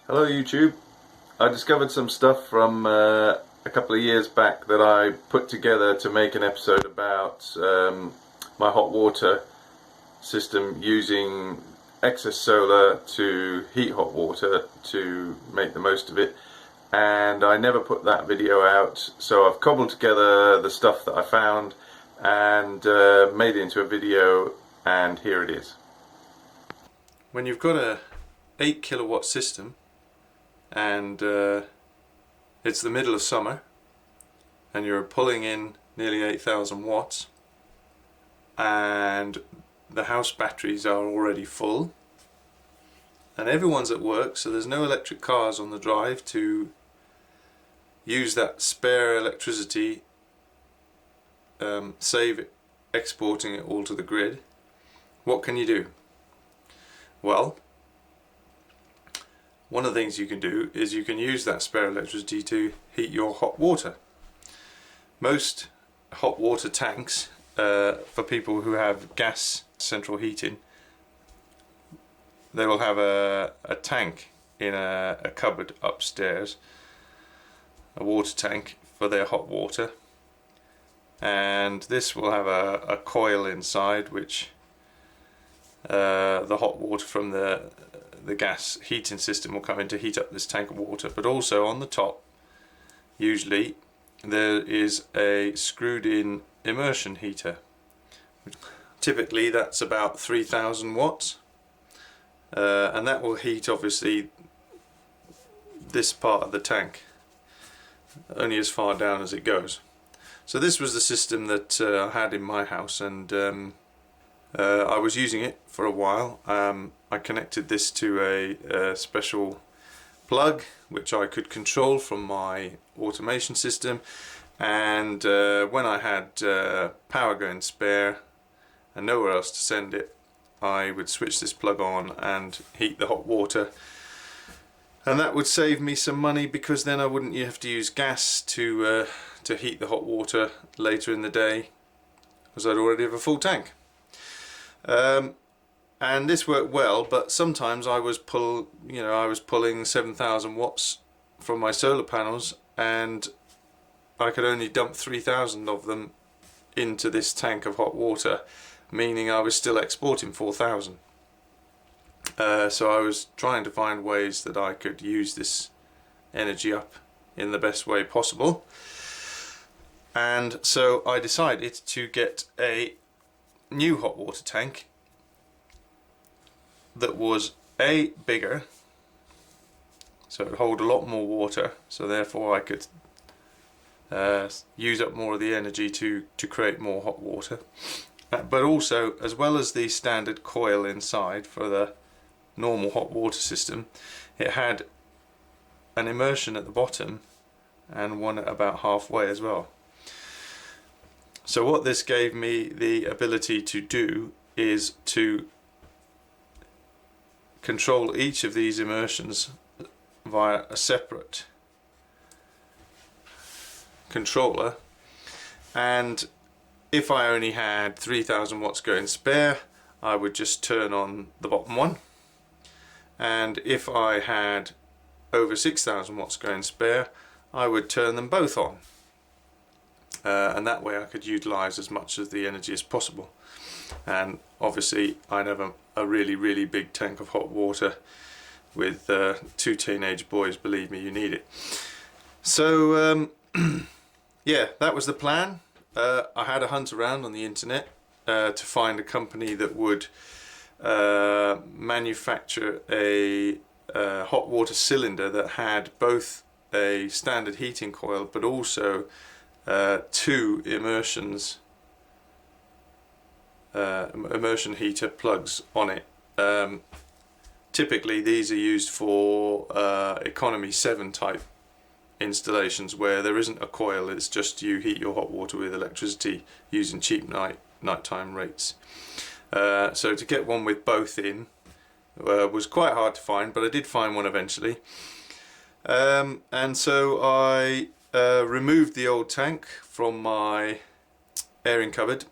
Hello YouTube. I discovered some stuff from a couple of years back that I put together to make an episode about my hot water system using excess solar to heat hot water to make the most of it, and I never put that video out, so I've cobbled together the stuff that I found and made it into a video, and here it is. When you've got a 8 kilowatt system and it's the middle of summer and you're pulling in nearly 8,000 watts and the house batteries are already full and everyone's at work, so there's no electric cars on the drive to use that spare electricity, save it, exporting it all to the grid. What can you do? Well, one of the things you can do is you can use that spare electricity to heat your hot water. Most hot water tanks, for people who have gas central heating, they will have a tank in a cupboard upstairs, a water tank for their hot water, and this will have a coil inside which the hot water from the gas heating system will come in to heat up this tank of water. But also on the top, usually, there is a screwed in immersion heater. Typically that's about 3,000 watts, and that will heat obviously this part of the tank only as far down as it goes. So this was the system that I had in my house, and I was using it for a while. I connected this to a special plug which I could control from my automation system, and when I had power going spare and nowhere else to send it, I would switch this plug on and heat the hot water, and that would save me some money because then I wouldn't have to use gas to heat the hot water later in the day, because I'd already have a full tank. And this worked well, but sometimes I was pulling 7,000 watts from my solar panels, and I could only dump 3,000 of them into this tank of hot water, meaning I was still exporting 4,000. So I was trying to find ways that I could use this energy up in the best way possible, and so I decided to get a new hot water tank that was bigger, so it would hold a lot more water, so therefore I could use up more of the energy to create more hot water, but also, as well as the standard coil inside for the normal hot water system, it had an immersion at the bottom and one at about halfway as well. So what this gave me the ability to do is to control each of these immersions via a separate controller, and if I only had 3,000 watts going spare, I would just turn on the bottom one, and if I had over 6,000 watts going spare, I would turn them both on. And that way I could utilize as much of the energy as possible. And obviously I'd have a really big tank of hot water with 2 teenage boys. Believe me, you need it. So yeah, that was the plan. I had a hunt around on the internet to find a company that would manufacture a hot water cylinder that had both a standard heating coil but also 2 immersion heater plugs on it. Typically these are used for economy 7 type installations where there isn't a coil, it's just you heat your hot water with electricity using cheap nighttime rates. So to get one with both in was quite hard to find, but I did find one eventually. And so I removed the old tank from my airing cupboard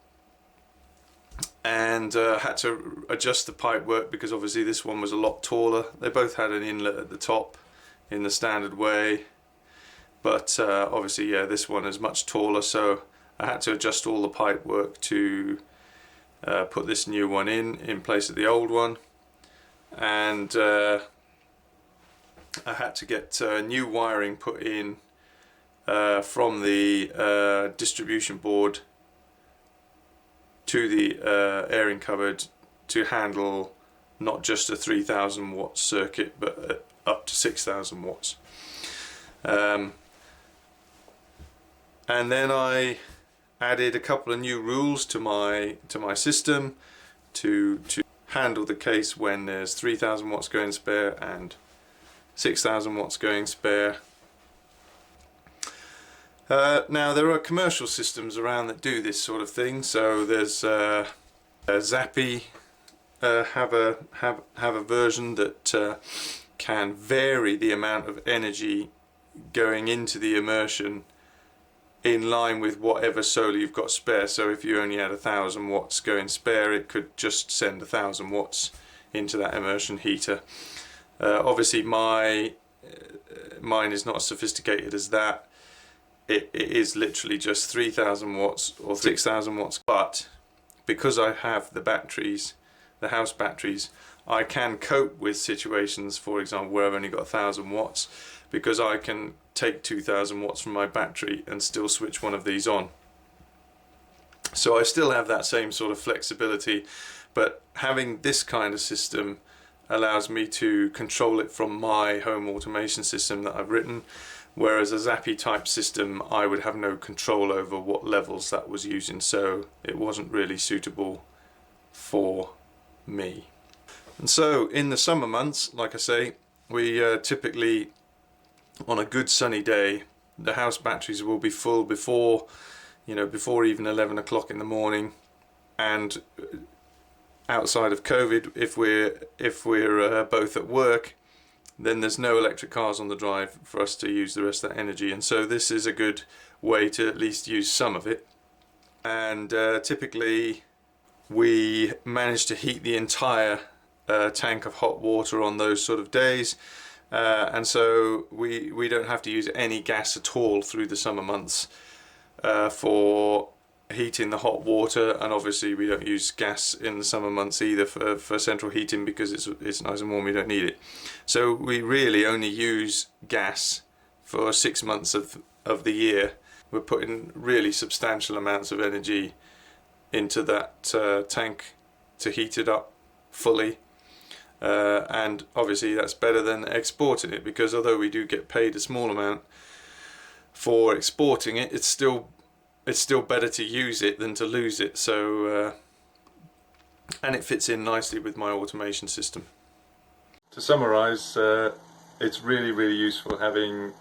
and had to adjust the pipe work because obviously this one was a lot taller. They both had an inlet at the top in the standard way, but obviously, yeah, this one is much taller, so I had to adjust all the pipe work to put this new one in place of the old one. And I had to get new wiring put in from the distribution board to the airing cupboard to handle not just a 3000 watt circuit but up to 6000 watts. And then I added a couple of new rules to my system to handle the case when there's 3000 watts going spare and 6000 watts going spare. Now there are commercial systems around that do this sort of thing. So there's Zappi have a version that can vary the amount of energy going into the immersion in line with whatever solar you've got spare. So if you only had 1000 watts going spare, it could just send 1000 watts into that immersion heater. Obviously mine is not as sophisticated as that. It is literally just 3000 watts or 6000 watts, but because I have the batteries, the house batteries, I can cope with situations, for example, where I've only got 1000 watts, because I can take 2000 watts from my battery and still switch one of these on. So I still have that same sort of flexibility, but having this kind of system allows me to control it from my home automation system that I've written. Whereas a Zappi type system, I would have no control over what levels that was using, so it wasn't really suitable for me. And so in the summer months, like I say, we typically, on a good sunny day, the house batteries will be full before even 11 o'clock in the morning. And outside of COVID, if we're both at work, then there's no electric cars on the drive for us to use the rest of that energy, and so this is a good way to at least use some of it. And typically we manage to heat the entire tank of hot water on those sort of days, and so we don't have to use any gas at all through the summer months for heating the hot water. And obviously we don't use gas in the summer months either for central heating, because it's nice and warm, we don't need it. So we really only use gas for 6 months of the year. We're putting really substantial amounts of energy into that tank to heat it up fully, and obviously that's better than exporting it, because although we do get paid a small amount for exporting it, it's still better to use it than to lose it. So and it fits in nicely with my automation system. To summarize, it's really useful having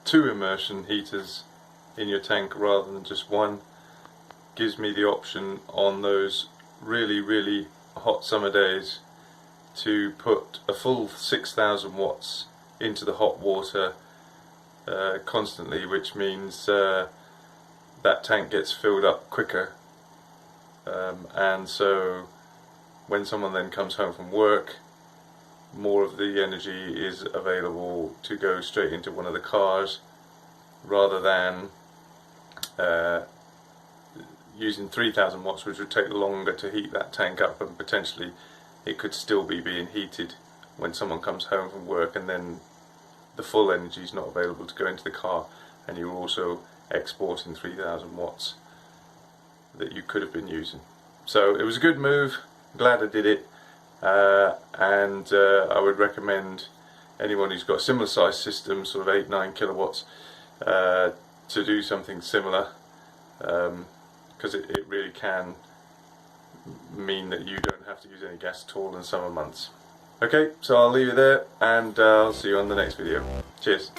2 immersion heaters in your tank rather than just one. Gives me the option on those really hot summer days to put a full 6000 watts into the hot water constantly, which means that tank gets filled up quicker, and so when someone then comes home from work, more of the energy is available to go straight into one of the cars, rather than using 3000 watts, which would take longer to heat that tank up, and potentially it could still be being heated when someone comes home from work, and then the full energy is not available to go into the car, and you're also exporting 3000 watts that you could have been using. So it was a good move, glad I did it, and I would recommend anyone who's got a similar size system, sort of 8-9 kilowatts, to do something similar, because it really can mean that you don't have to use any gas at all in summer months. Okay, so I'll leave it there, and I'll see you on the next video. Cheers.